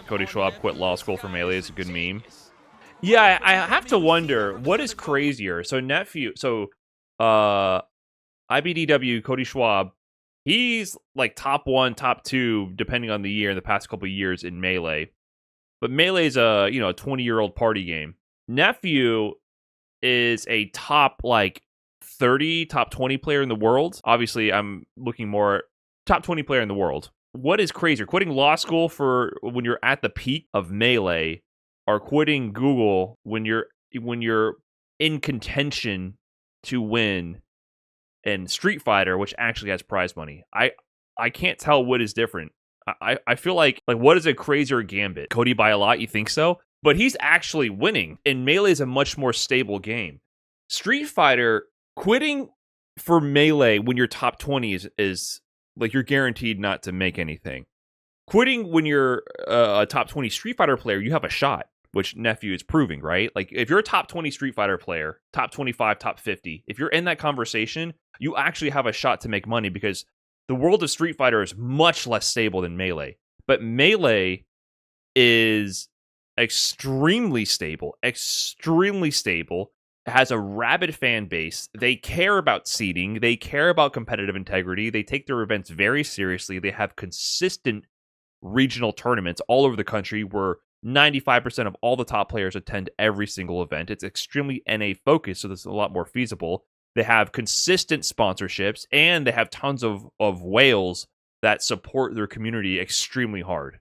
Cody Schwab quit law school for Melee is a good meme. Yeah, I have to wonder what is crazier. So IBDW Cody Schwab, he's like top 1, top 2, depending on the year in the past couple of years in Melee. But Melee's a 20-year-old party game. Nephew is a top like 30, top 20 player in the world. Obviously, I'm looking more top 20 player in the world. What is crazier, quitting law school for when you're at the peak of Melee, or quitting Google when you're in contention to win in Street Fighter, which actually has prize money? I can't tell what is different. I feel like what is a crazier Gambit? Cody by a lot, you think so? But he's actually winning, and Melee is a much more stable game. Street Fighter, quitting for Melee when you're top 20 is like you're guaranteed not to make anything. Quitting when you're a top 20 Street Fighter player, you have a shot, which Nephew is proving, right? Like, if you're a top 20 Street Fighter player, top 25, top 50, if you're in that conversation, you actually have a shot to make money because the world of Street Fighter is much less stable than Melee. But Melee is extremely stable, It has a rabid fan base. They care about seeding. They care about competitive integrity. They take their events very seriously. They have consistent regional tournaments all over the country where 95% of all the top players attend every single event. It's extremely NA focused, so this is a lot more feasible. They have consistent sponsorships, and they have tons of whales that support their community extremely hard.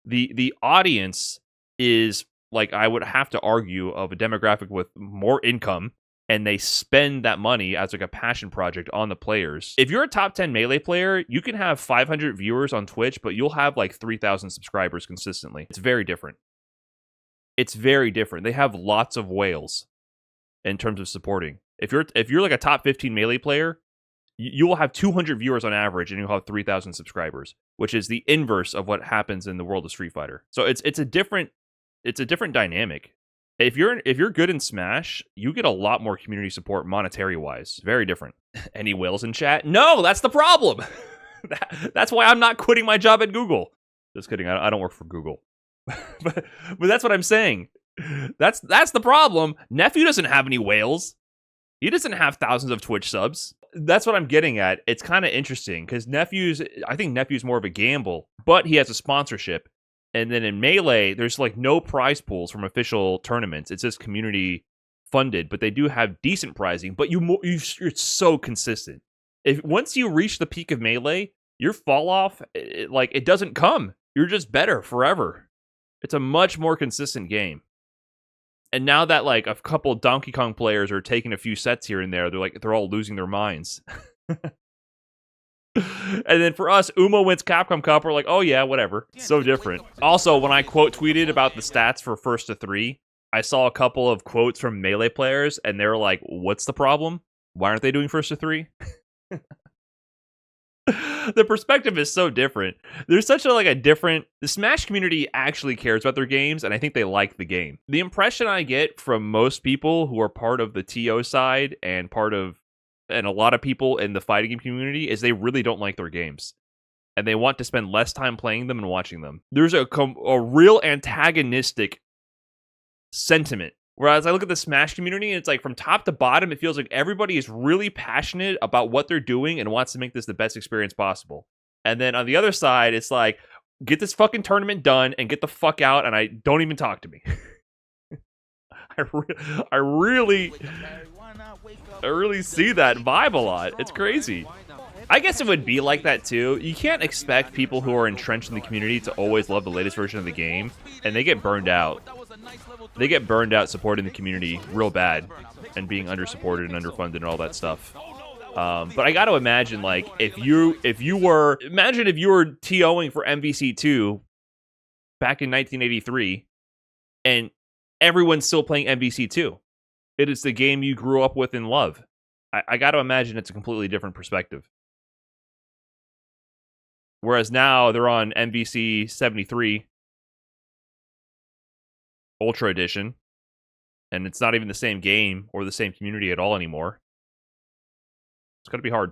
The audience is, like, I would have to argue, of a demographic with more income, and they spend that money as like a passion project on the players. If you're a top 10 Melee player, you can have 500 viewers on Twitch, but you'll have like 3,000 subscribers consistently. It's very different. They have lots of whales in terms of supporting. If you're like a top 15 Melee player, you will have 200 viewers on average, and you'll have 3,000 subscribers, which is the inverse of what happens in the world of Street Fighter. So it's a different dynamic. If you're good in Smash, you get a lot more community support monetary wise. Very different. Any whales in chat? No, that's the problem. That's why I'm not quitting my job at Google. Just kidding. I don't work for Google. but that's what I'm saying. That's the problem. Nephew doesn't have any whales. He doesn't have thousands of Twitch subs. That's what I'm getting at. It's kind of interesting because I think Nephew's more of a gamble, but he has a sponsorship. And then in Melee, there's like no prize pools from official tournaments. It's just community funded, but they do have decent prizing. But you're so consistent. If once you reach the peak of Melee, your fall off, it doesn't come. You're just better forever. It's a much more consistent game. And now that like a couple of Donkey Kong players are taking a few sets here and there, they're all losing their minds. And then for us, Uma wins Capcom Cup. We're like, oh yeah, whatever. So different. Also, when I quote tweeted about the stats for first to 3, I saw a couple of quotes from Melee players, and they were like, what's the problem? Why aren't they doing first to 3? The perspective is so different. There's such a different... The Smash community actually cares about their games, and I think they like the game. The impression I get from most people who are part of the TO side and a lot of people in the fighting game community is they really don't like their games. And they want to spend less time playing them and watching them. There's a real antagonistic sentiment. Whereas I look at the Smash community, and it's like from top to bottom, it feels like everybody is really passionate about what they're doing and wants to make this the best experience possible. And then on the other side, it's like, get this fucking tournament done and get the fuck out, and I don't even talk to me. I really see that vibe a lot. It's crazy. I guess it would be like that too. You can't expect people who are entrenched in the community to always love the latest version of the game, and they get burned out. They get burned out supporting the community real bad and being undersupported and underfunded and all that stuff. But I got to imagine, like, if you were TOing for MVC2 back in 1983, and everyone's still playing MVC2. It is the game you grew up with and love. I got to imagine it's a completely different perspective. Whereas now they're on MVC 73 Ultra Edition, and it's not even the same game or the same community at all anymore. It's going to be hard.